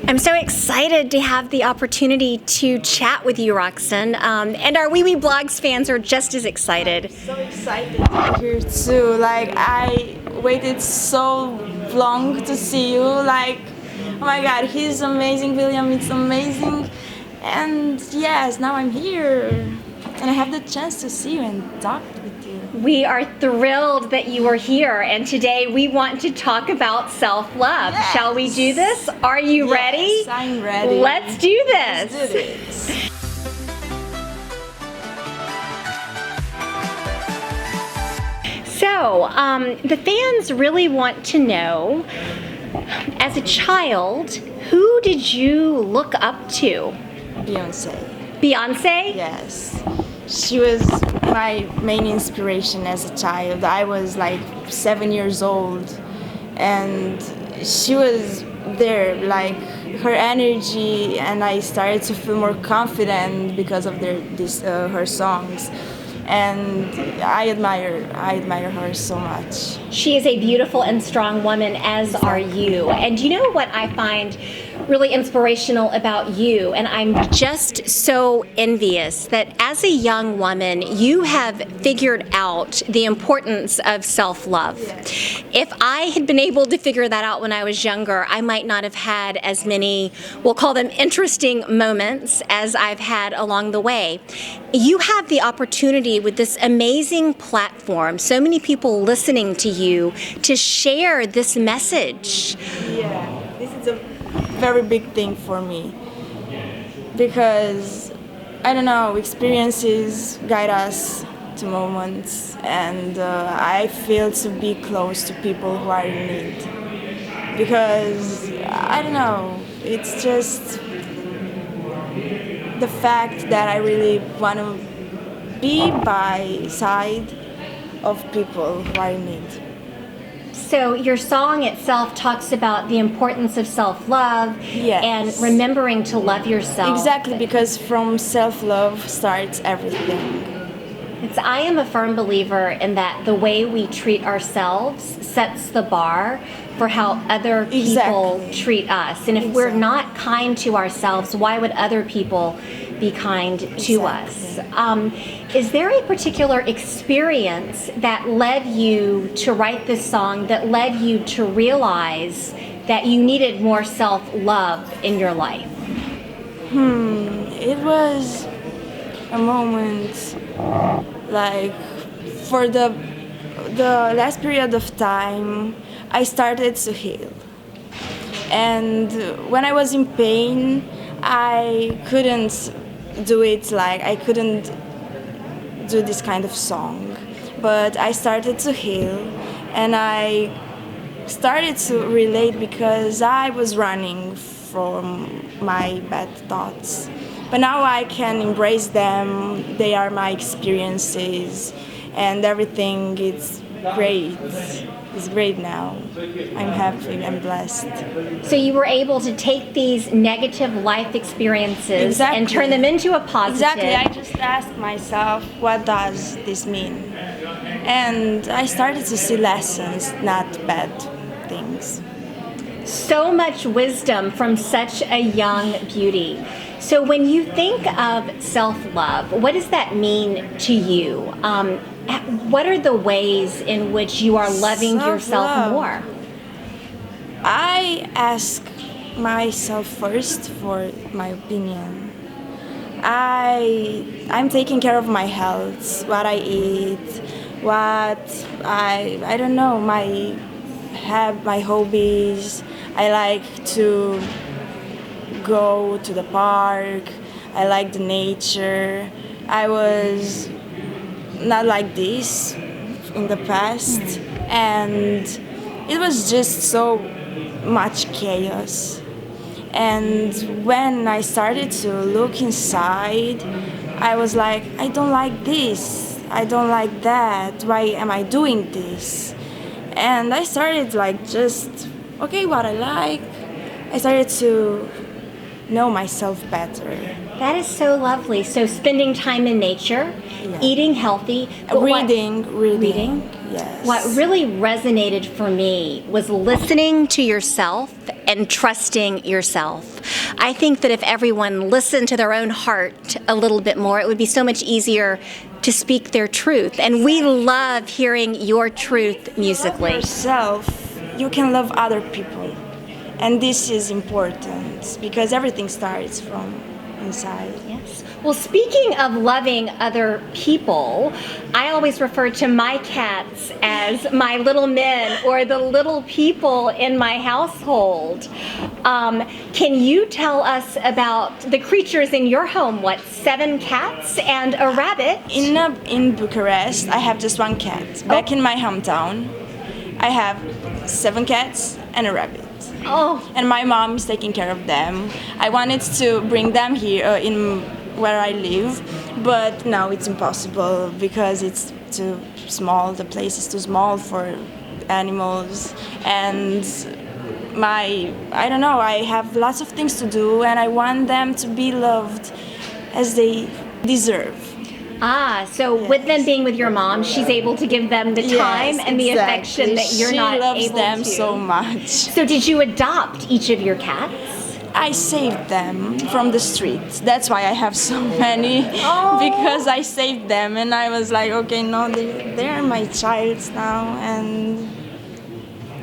I'm so excited to have the opportunity to chat with you, Roxen. And our Wiwibloggs fans are just as excited. So excited to be here too. Like, I waited so long to see you. Like, oh my God, he's amazing, William. It's amazing. And yes, now I'm here. And I have the chance to see you and talk with you. We are thrilled that you are here, and today we want to talk about self-love. Yes. Shall we do this? Are you ready? Yes, I'm ready. Let's do this. Let's do this. So, the fans really want to know, as a child, who did you look up to? Beyonce. Beyonce? Yes. She was my main inspiration as a child. I was like 7 years old, and she was there, like her energy, and I started to feel more confident because of her songs. And I admire her so much. She is a beautiful and strong woman, as are you. And you know what I find really inspirational about you, and I'm just so envious that as a young woman, you have figured out the importance of self-love. Yes. If I had been able to figure that out when I was younger, I might not have had as many, we'll call them interesting moments, as I've had along the way. You have the opportunity with this amazing platform, so many people listening to you, to share this message. Yeah, this is a very big thing for me, because I don't know, experiences guide us to moments, and I feel to be close to people who are in need, because I don't know, it's just the fact that I really want to be by side of people who are in need. So your song itself talks about the importance of self-love. Yes. And remembering to love yourself. Exactly, because from self-love starts everything. I am a firm believer in that the way we treat ourselves sets the bar for how other people treat us. And if we're not kind to ourselves, why would other people be kind to us? Is there a particular experience that led you to write this song, that led you to realize that you needed more self-love in your life? It was a moment, like, for the last period of time, I started to heal. And when I was in pain, I couldn't do it, like, I couldn't do this kind of song. But I started to heal, and I started to relate because I was running from my bad thoughts. But now I can embrace them. They are my experiences, and everything is great. It's great now. I'm happy, I'm blessed. So you were able to take these negative life experiences and turn them into a positive. Exactly. I just asked myself, what does this mean? And I started to see lessons, not bad things. So much wisdom from such a young beauty. So when you think of self-love, what does that mean to you? What are the ways in which you are loving yourself more? I ask myself first for my opinion. I'm taking care of my health, what I eat, what I don't know, my hobbies. I like to go to the park. I like the nature. I was not like this in the past, and it was just so much chaos. And when I started to look inside, I was like, I don't like this, I don't like that, why am I doing this? And I started like just, okay, what I like. I started to know myself better. That is so lovely. So spending time in nature, eating healthy, reading. Yes. What really resonated for me was listening to yourself and trusting yourself. I think that if everyone listened to their own heart a little bit more, it would be so much easier to speak their truth. And we love hearing your truth musically. Love yourself, you can love other people. And this is important because everything starts from inside. Yes. Well, speaking of loving other people, I always refer to my cats as my little men or the little people in my household. Can you tell us about the creatures in your home? What, 7 cats and a rabbit? In Bucharest, I have just 1 cat. Back in my hometown, I have 7 cats and a rabbit. Oh. And my mom is taking care of them. I wanted to bring them here in where I live, but now it's impossible because it's too small. The place is too small for animals, and I don't know, I have lots of things to do, and I want them to be loved as they deserve. So with them being with your mom, she's able to give them the time and the affection that you're not able to. She loves them so much. So did you adopt each of your cats? I saved them from the street. That's why I have so many, because I saved them, and I was like, okay, no, they're my child now, and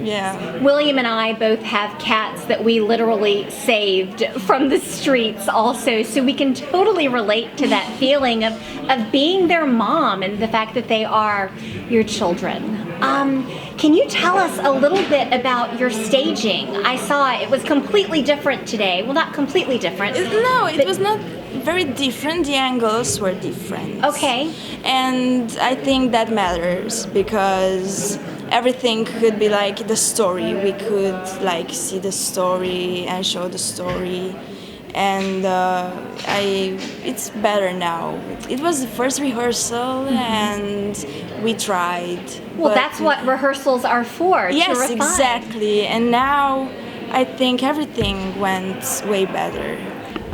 yeah. William and I both have cats that we literally saved from the streets also, so we can totally relate to that feeling of being their mom and the fact that they are your children. Can you tell us a little bit about your staging? I saw it was completely different today. Well, not completely different. No, it was not very different. The angles were different. Okay. And I think that matters because everything could be like the story. We could like see the story and show the story. And it's better now. It was the first rehearsal, and we tried. Well, that's what rehearsals are for. Yes, to refine. exactly. And now I think everything went way better.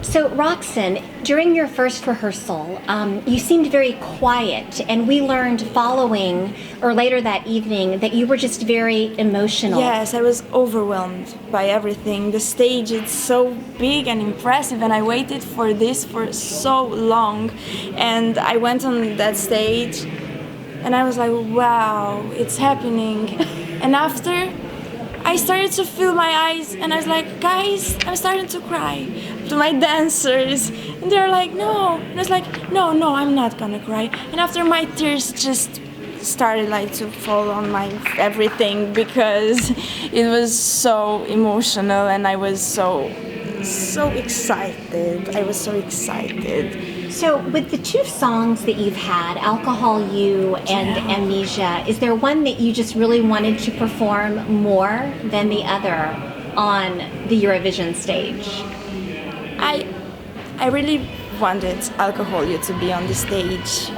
So, Roxen, during your first rehearsal, you seemed very quiet, and we learned following, or later that evening, that you were just very emotional. Yes, I was overwhelmed by everything. The stage is so big and impressive, and I waited for this for so long. And I went on that stage, and I was like, wow, it's happening. And after, I started to feel my eyes, and I was like, guys, I'm starting to cry to my dancers. And they're like, no. And I was like, no, I'm not gonna cry. And after, my tears just started like to fall on my everything because it was so emotional, and I was so excited. I was so excited. So, with the 2 songs that you've had, Alcohol You and Amnesia, is there one that you just really wanted to perform more than the other on the Eurovision stage? I really wanted Alcohol You to be on the stage.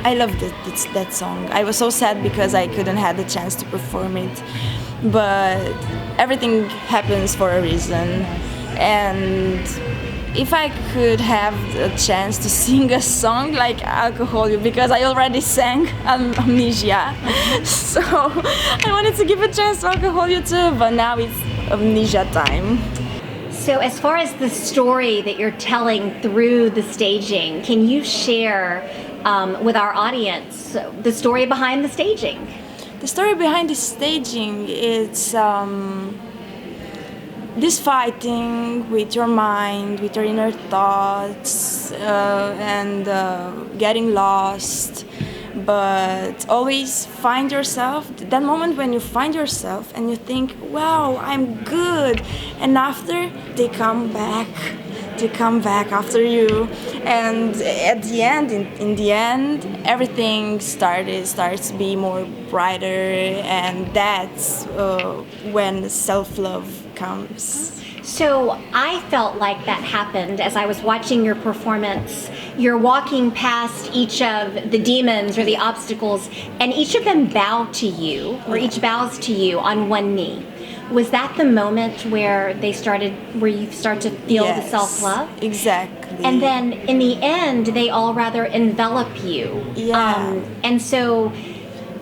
I loved that song. I was so sad because I couldn't have the chance to perform it, but everything happens for a reason. And if I could have a chance to sing a song like Alcohol You, because I already sang Amnesia, so I wanted to give a chance to Alcohol You too, but now it's Amnesia time. So as far as the story that you're telling through the staging, can you share with our audience the story behind the staging? The story behind the staging is this fighting with your mind, with your inner thoughts, and getting lost. But always find yourself, that moment when you find yourself and you think, wow, I'm good. And after, they come back after you. And at the end, in the end, everything starts to be more brighter, and that's when self-love comes. So I felt like that happened as I was watching your performance. You're walking past each of the demons or the obstacles, and each of them bow to you, or each bows to you on one knee. Was that the moment where you start to feel the self-love? Exactly. And then in the end, they all rather envelop you. Yeah. And so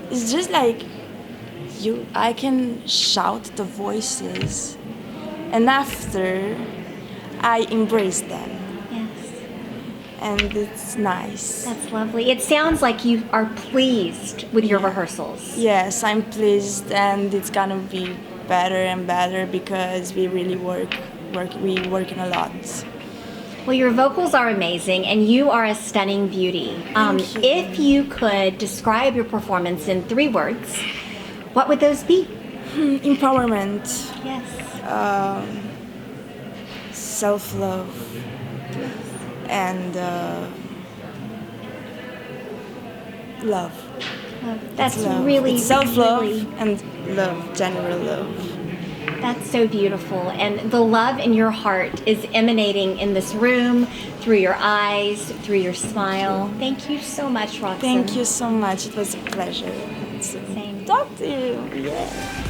it's just like I can shout the voices, and after I embrace them, Yes. and it's nice. That's lovely. It sounds like you are pleased with your rehearsals. Yes, I'm pleased, and it's gonna be better and better because we really we working a lot. Well, your vocals are amazing, and you are a stunning beauty. Thank you. If you could describe your performance in 3 words, what would those be? Empowerment, Yes. self-love, and love. That's Love. really, It's self-love really, and love, general love. that's so beautiful. And the love in your heart is emanating in this room, through your eyes, through your smile. Thank you so much, Roxen. Thank you so much. It was a pleasure to Same. talk to you. Yeah.